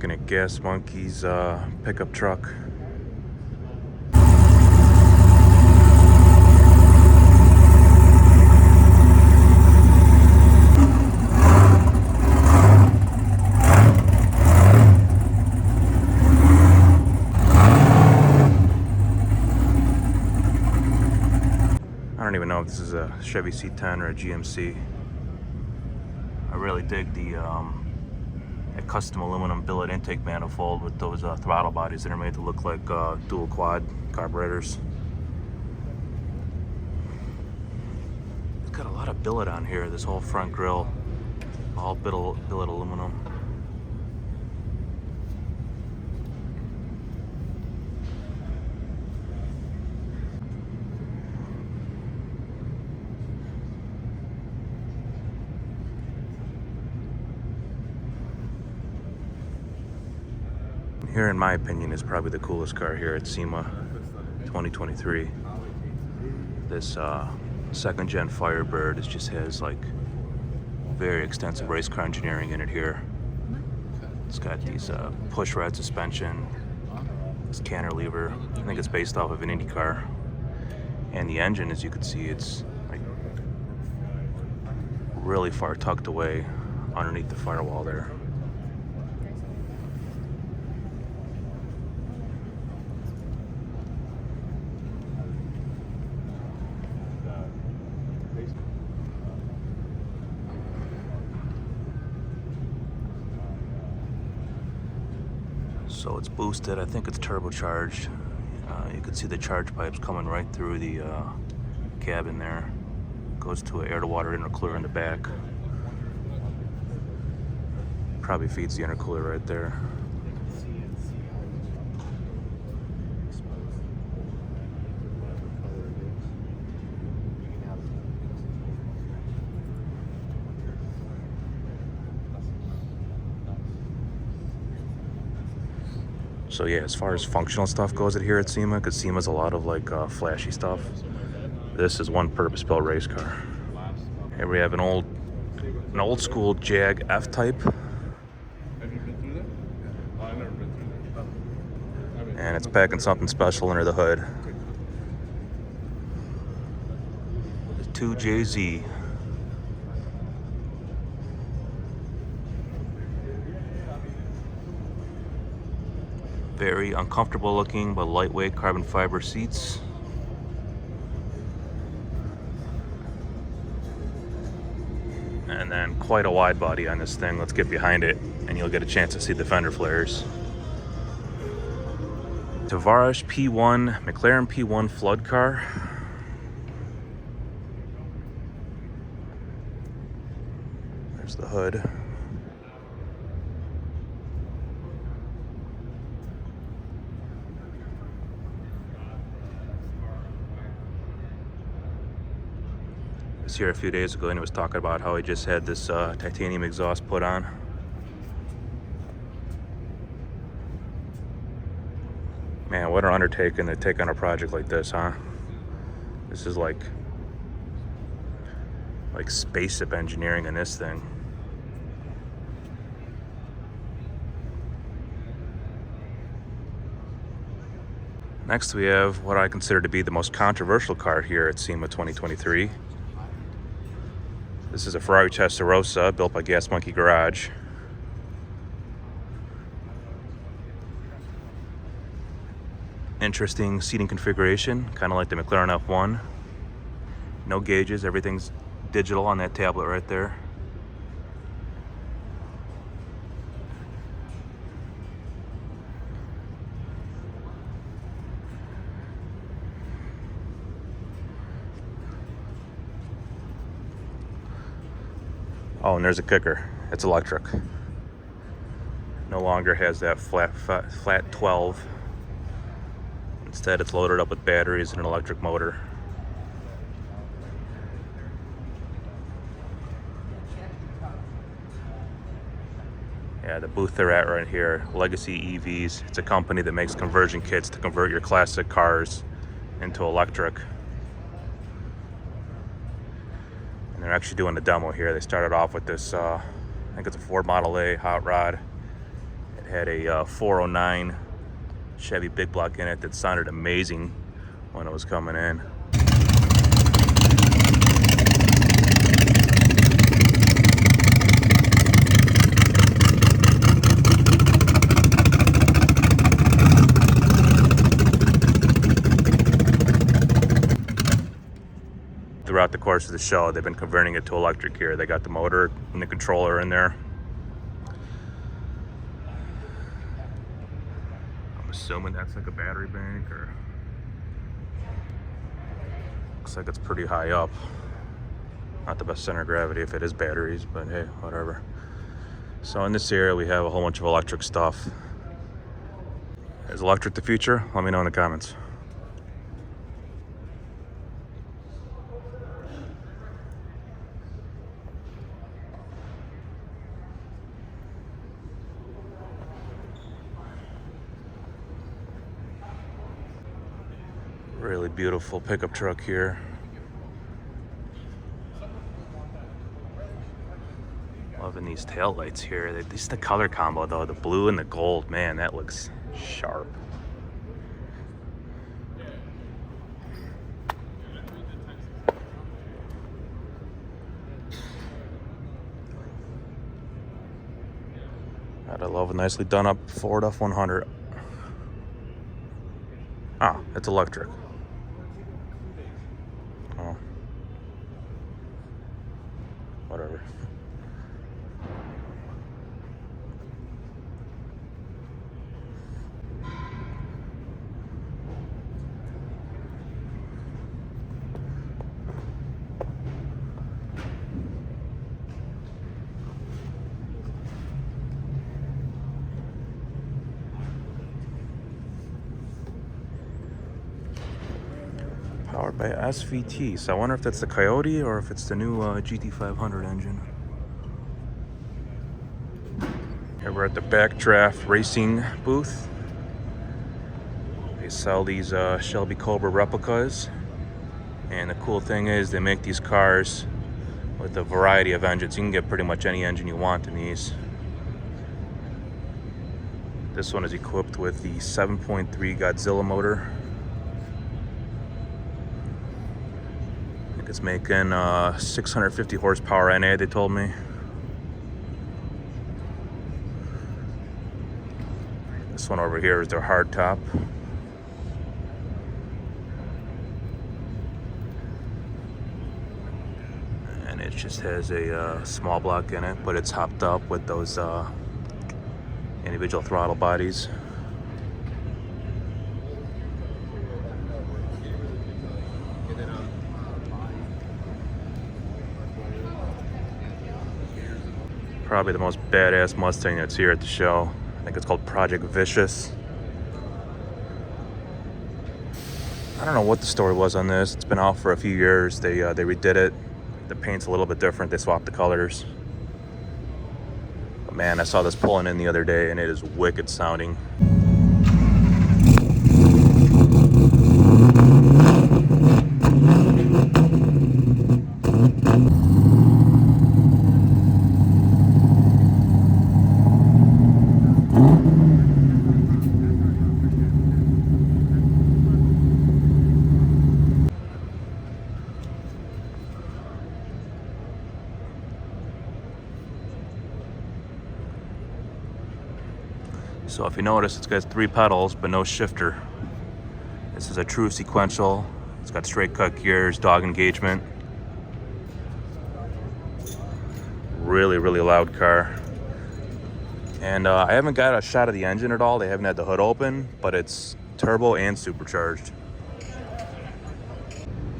Looking at Gas Monkey's pickup truck. I don't even know if this is a Chevy C10 or a GMC. I really dig the custom aluminum billet intake manifold with those throttle bodies that are made to look like dual quad carburetors. It's got a lot of billet on here. This whole front grille, all billet aluminum. Here, in my opinion, is probably the coolest car here at SEMA 2023. This second gen Firebird just has like very extensive race car engineering in it here. It's got these push rod suspension, this cantilever. I think it's based off of an Indy car. And the engine, as you can see, it's like really far tucked away underneath the firewall there. So it's boosted. I think it's turbocharged. You can see the charge pipes coming right through the cabin there. Goes to an air-to-water intercooler in the back. Probably feeds the intercooler right there. So yeah, as far as functional stuff goes here at SEMA, because SEMA's a lot of like flashy stuff, this is one purpose-built race car. Here we have an old school Jag F-Type. Have you been through that? Oh, I've never been through that. And it's packing something special under the hood. The 2JZ. Very uncomfortable looking, but lightweight carbon fiber seats. And then quite a wide body on this thing. Let's get behind it and you'll get a chance to see the fender flares. Tavares P1, McLaren P1 flood car. There's the hood. Here a few days ago and he was talking about how he just had this titanium exhaust put on. Man, what an undertaking to take on a project like this, huh? This is like spaceship engineering in this thing. Next we have what I consider to be the most controversial car here at SEMA 2023. This is a Ferrari Testarosa built by Gas Monkey Garage. Interesting seating configuration, kind of like the McLaren F1. No gauges, everything's digital on that tablet right there. Oh, and there's a kicker. It's electric. No longer has that flat 12. Instead, it's loaded up with batteries and an electric motor. Yeah, the booth they're at right here, Legacy EVs. It's a company that makes conversion kits to convert your classic cars into electric. And they're actually doing the demo here. They started off with this, I think it's a Ford Model A hot rod. It had a 409 Chevy big block in it that sounded amazing when it was coming in. Throughout the course of the show, they've been converting it to electric here. They got the motor and the controller in there. I'm assuming that's like a battery bank, or looks like it's pretty high up. Not the best center of gravity if it is batteries, but hey, whatever. So in this area, we have a whole bunch of electric stuff. Is electric the future? Let me know in the comments. Really beautiful pickup truck here. Loving these tail lights here. This is the color combo though, the blue and the gold. Man, that looks sharp. I love a nicely done up Ford F100. Ah, it's electric. Oh. Whatever. Powered by SVT, so I wonder if that's the Coyote or if it's the new GT500 engine. Here we're at the Backdraft Racing booth. They sell these Shelby Cobra replicas, and the cool thing is they make these cars with a variety of engines. You can get pretty much any engine you want in these. This one is equipped with the 7.3 Godzilla motor. It's making 650 horsepower NA, they told me. This one over here is their hard top. And it just has a small block in it, but it's hopped up with those individual throttle bodies. Probably the most badass Mustang that's here at the show. I think it's called Project Vicious. I don't know what the story was on this. It's been out for a few years. They redid it. The paint's a little bit different. They swapped the colors. But man, I saw this pulling in the other day and it is wicked sounding. So if you notice, it's got 3 pedals, but no shifter. This is a true sequential. It's got straight cut gears, dog engagement. Really, really loud car. And I haven't got a shot of the engine at all. They haven't had the hood open, but it's turbo and supercharged.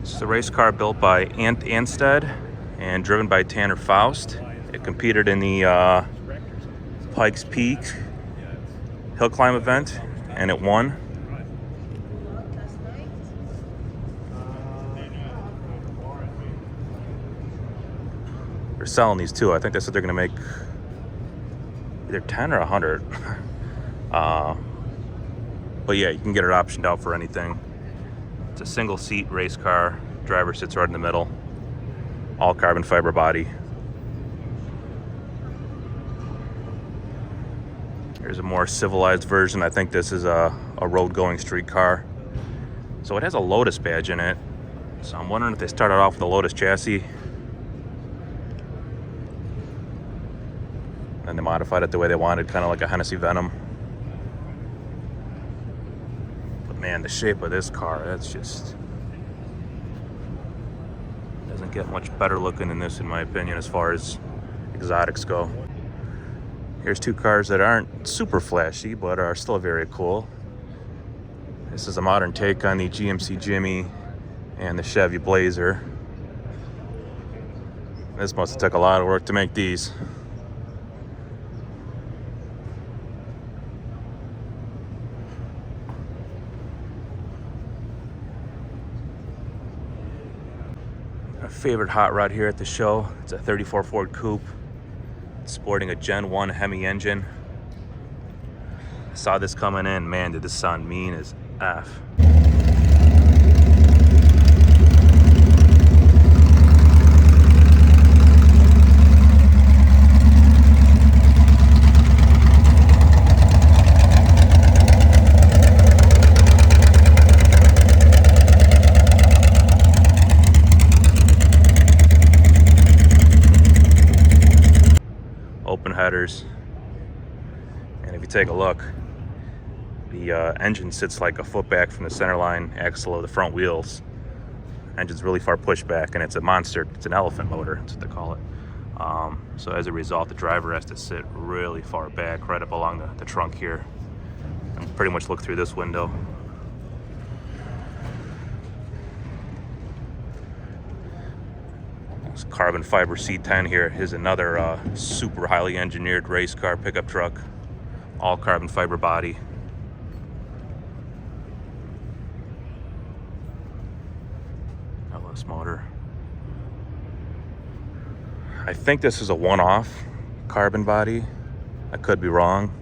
This is a race car built by Ant Anstead and driven by Tanner Faust. It competed in the Pikes Peak hill climb event, and it won. They're selling these too. I think they said they're gonna make either 10 or 100. But yeah, you can get it optioned out for anything. It's a single seat race car. Driver sits right in the middle. All carbon fiber body. Here's a more civilized version. I think this is a road-going street car. So it has a Lotus badge in it. So I'm wondering if they started off with a Lotus chassis and they modified it the way they wanted, kind of like a Hennessy Venom. But man, the shape of this car, that's just... doesn't get much better looking than this, in my opinion, as far as exotics go. Here's two cars that aren't super flashy, but are still very cool. This is a modern take on the GMC Jimmy and the Chevy Blazer. This must have took a lot of work to make these. My favorite hot rod here at the show, it's a 34 Ford Coupe. Sporting a Gen 1 Hemi engine. Saw this coming in, man, did this sound mean as F. Open headers, and if you take a look, the engine sits like a foot back from the centerline axle of the front wheels. Engine's really far pushed back, and it's a monster. It's an elephant motor, that's what they call it. So as a result, the driver has to sit really far back, right up along the trunk here, and pretty much look through this window. Carbon Fiber C10 here is another super highly engineered race car pickup truck, all carbon fiber body. LS motor. I think this is a one-off carbon body. I could be wrong.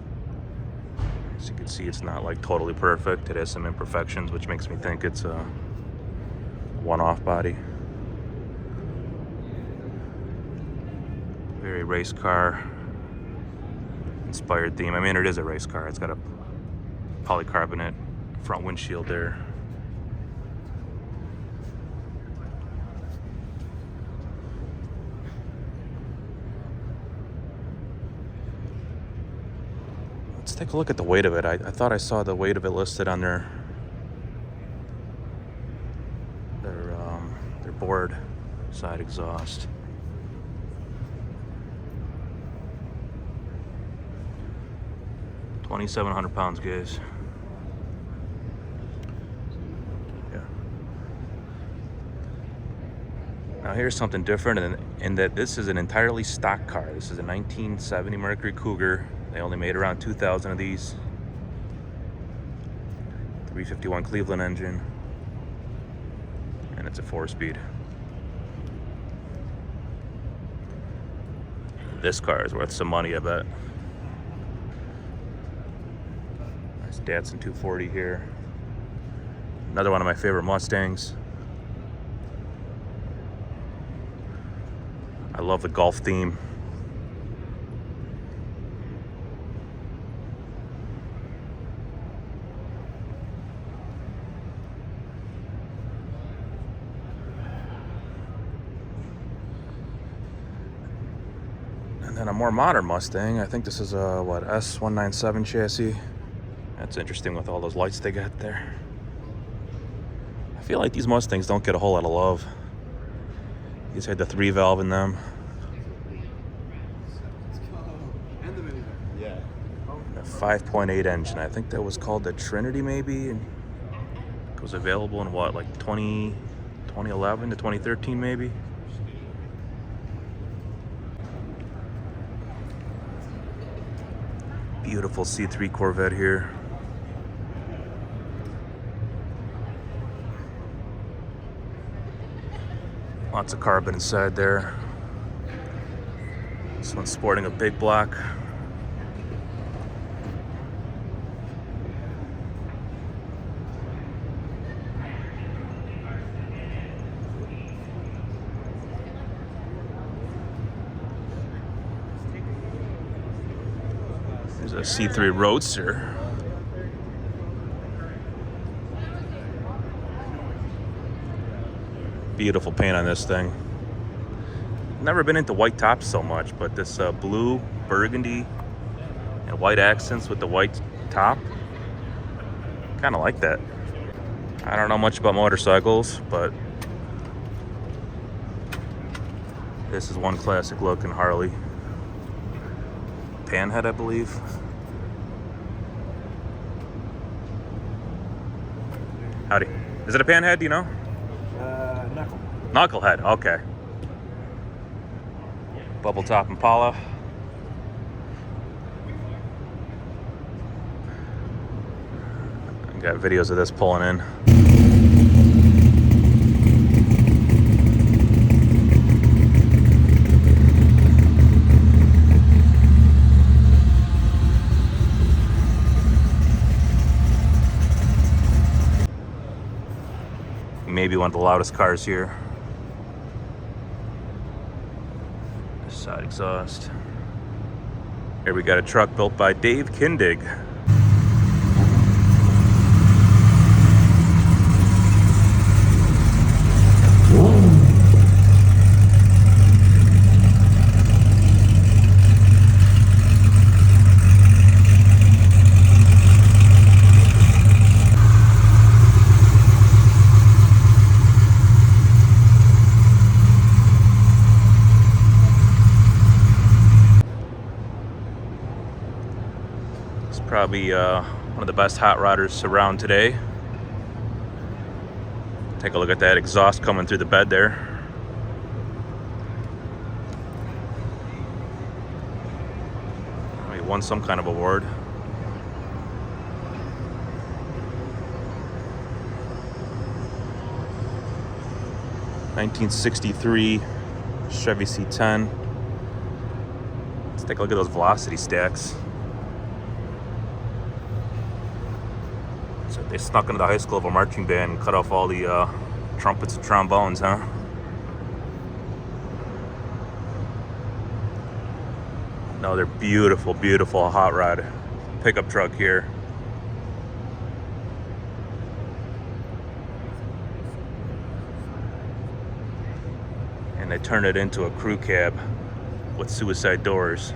As you can see, it's not like totally perfect. It has some imperfections, which makes me think it's a one-off body. Very race car inspired theme. I mean, it is a race car. It's got a polycarbonate front windshield there. Let's take a look at the weight of it. I thought I saw the weight of it listed on their board side exhaust. 2,700 pounds, guys. Yeah. Now here's something different in that this is an entirely stock car. This is a 1970 Mercury Cougar. They only made around 2,000 of these. 351 Cleveland engine. And it's a 4-speed. This car is worth some money, I bet. Datsun 240 here. Another one of my favorite Mustangs. I love the golf theme. And then a more modern Mustang. I think this is a S197 chassis. That's interesting with all those lights they got there. I feel like these Mustangs don't get a whole lot of love. These had the 3-valve in them. Yeah. A 5.8 engine. I think that was called the Trinity, maybe. And it was available in what, like 2011 to 2013, maybe. Beautiful C3 Corvette here. Lots of carbon inside there. This one's sporting a big block. There's The C3 Roadster. Beautiful paint on this thing. Never been into white tops so much, but this blue, burgundy, and white accents with the white top, kind of like that. I don't know much about motorcycles, but this is one classic looking Harley. Panhead, I believe. Howdy. Is it a Panhead, do you know? Knucklehead, okay. Bubble top Impala. Got videos of this pulling in. Maybe one of the loudest cars here. Side exhaust. Here we got a truck built by Dave Kindig. Probably one of the best hot rodders around today. Take a look at that exhaust coming through the bed there. He won some kind of award. (1963) Chevy C10. Let's take a look at those velocity stacks. They snuck into the high school of a marching band and cut off all the trumpets and trombones, huh? No, they're beautiful, beautiful hot rod pickup truck here. And they turned it into a crew cab with suicide doors.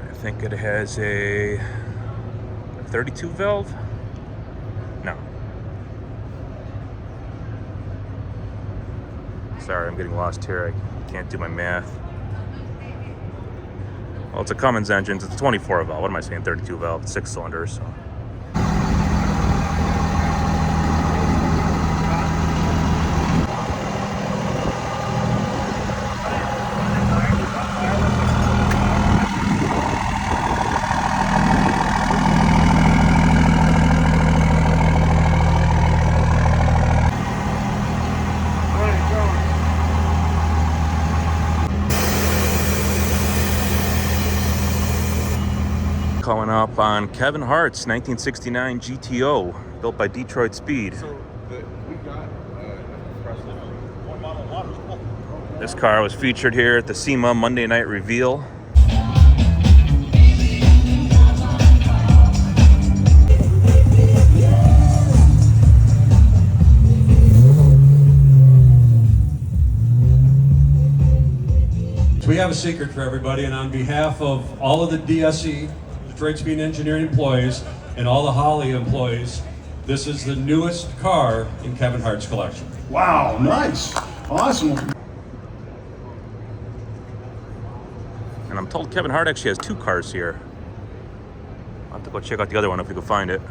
I think it has a 32 valve? No. Sorry, I'm getting lost here. I can't do my math. Well, it's a Cummins engine. It's a 24 valve. What am I saying? 32 valve. It's 6 cylinders. So. Coming up on Kevin Hart's 1969 GTO, built by Detroit Speed. This car was featured here at the SEMA Monday Night Reveal. So we have a secret for everybody, and on behalf of all of the DSE, Detroit Speed Engineering employees, and all the Holly employees, this is the newest car in Kevin Hart's collection. Wow, nice. Awesome. And I'm told Kevin Hart actually has 2 cars here. I'll have to go check out the other one if we can find it.